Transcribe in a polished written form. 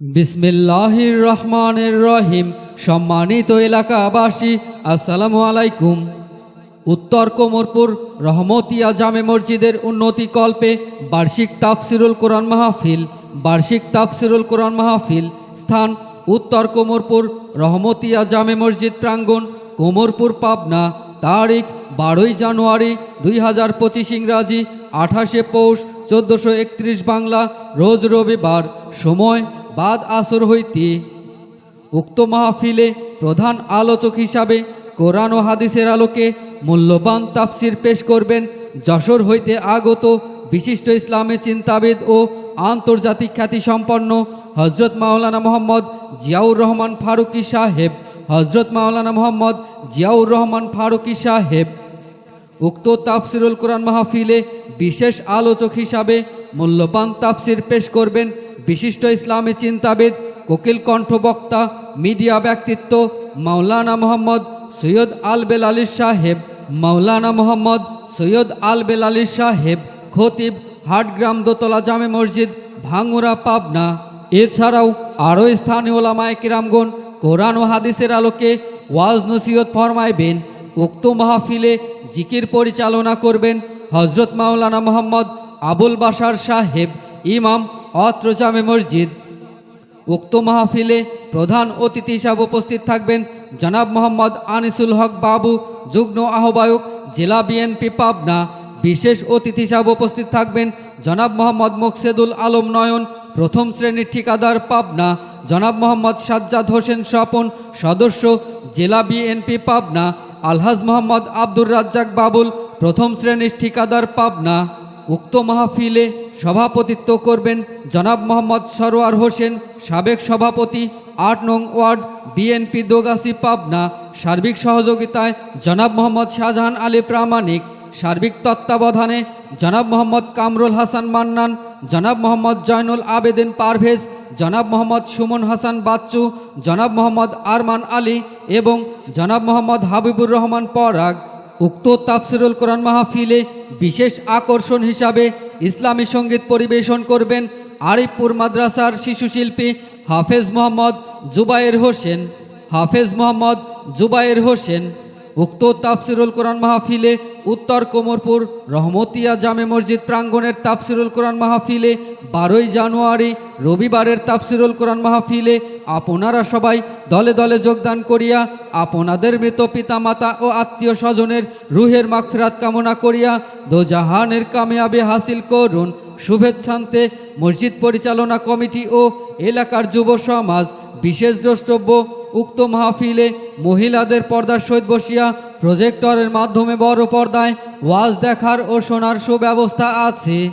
বিসমিল্লাহির রহমানির রহিম। সম্মানিত এলাকাবাসী, আসসালামু আলাইকুম। উত্তর কোমরপুর রহমতিয়া জামে মসজিদের উন্নতিকল্পে বার্ষিক তাফসিরুল কোরআন মাহফিল। স্থান উত্তর কোমরপুর রহমতিয়া জামে মসজিদ প্রাঙ্গণ, কোমরপুর, পাবনা। তারিখ 12 জানুয়ারি 2025 ইংরাজি, 28 পৌষ 1431 বাংলা, রোজ রবিবার। সময় বাদ আসর হইতে। উক্ত মাহফিলে প্রধান আলোচক হিসাবে কোরআন ও হাদিসের আলোকে মূল্যবান তাফসির পেশ করবেন যশোর হইতে আগত বিশিষ্ট ইসলামী চিন্তাবিদ ও আন্তর্জাতিক খ্যাতিসম্পন্ন হজরত মাওলানা মোহাম্মদ জিয়াউর রহমান ফারুকী সাহেব। উক্ত তাফসিরুল কোরআন মাহফিলে বিশেষ আলোচক হিসাবে মূল্যবান তাফসির পেশ করবেন বিশিষ্ট ইসলামী চিন্তাবিদ, কোকিল কণ্ঠ বক্তা, মিডিয়া ব্যক্তিত্ব মাওলানা মোহাম্মদ সৈয়দ আল বেলালী সাহেব, খতিব, হাটগ্রাম দোতলা জামে মসজিদ, ভাঙ্গুরা, পাবনা। এছাড়াও আরও স্থানীয় ওলামায়ে কিরামগণ কোরআন ও হাদিসের আলোকে ওয়াজ নসিহত ফরমাইবেন। উক্ত মাহফিলে জিকির পরিচালনা করবেন হজরত মাওলানা মোহাম্মদ আবুল বাশার সাহেব, ইমাম, অত্র জামে মসজিদ। উক্ত মাহফিলে প্রধান অতিথি হিসাবে উপস্থিত থাকবেন জনাব মোহাম্মদ আনিসুল হক বাবু, যুগ্ম আহ্বায়ক, জেলা বিএনপি, পাবনা। বিশেষ অতিথি হিসাবে উপস্থিত থাকবেন জনাব মোহাম্মদ মোকসেদুল আলম নয়ন, প্রথম শ্রেণীর ঠিকাদার, পাবনা। জনাব মোহাম্মদ সাজ্জাদ হোসেন স্বপন, সদস্য, জেলা বিএনপি, পাবনা। আলহাজ মোহাম্মদ আব্দুর রাজ্জাক বাবুল, প্রথম শ্রেণীর ঠিকাদার, পাবনা। উক্ত মাহফিলে সভাপতিত্ব করবেন জনাব মোহাম্মদ সরোয়ার হোসেন, সাবেক সভাপতি, 8 নং ওয়ার্ড, বিএনপি, দোগাছি, পাবনা। সার্বিক সহযোগিতায় জনাব মোহাম্মদ শাহজাহান আলী প্রামাণিক। সার্বিক তত্ত্বাবধানে জনাব মোহাম্মদ কামরুল হাসান মান্নান, জনাব মোহাম্মদ জয়নুল আবেদিন পারভেজ, জনাব মোহাম্মদ সুমন হাসান বাচ্চু, জনাব মোহাম্মদ আরমান আলী এবং জনাব মোহাম্মদ হাবিবুর রহমান পরাগ। উক্ত তাফসিরুল কোরআন মাহফিলে বিশেষ আকর্ষণ হিসাবে ইসলামী সঙ্গীত পরিবেশন করবেন আরিফপুর মাদ্রাসার শিশুশিল্পী হাফেজ মোহাম্মদ জুবায়ের হোসেন। উক্ত তাফসিরুল কোরআন মাহফিলে উত্তর কোমরপুর রহমতিয়া জামে মসজিদ প্রাঙ্গণের তাফসিরুল কোরআন মাহফিলে 12 জানুয়ারি রবিবারের তাফসিরুল কোরআন মাহফিলে আপনারা সবাই দলে দলে যোগদান করিয়া আপনাদের মৃত পিতামাতা ও আত্মীয় স্বজনের রুহের মাগফিরাত কামনা করিয়া দোজাহানের কামিয়াবি হাসিল করুন। শুভেচ্ছান্তে মসজিদ পরিচালনা কমিটি ও এলাকার যুব সমাজ। বিশেষ দ্রষ্টব্য, উক্ত মাহফিলে মহিলাদের পর্দার সহিত বসিয়া প্রজেক্টরের মাধ্যমে বড় পর্দায় ওয়াজ দেখার ও শোনার সুব্যবস্থা আছে।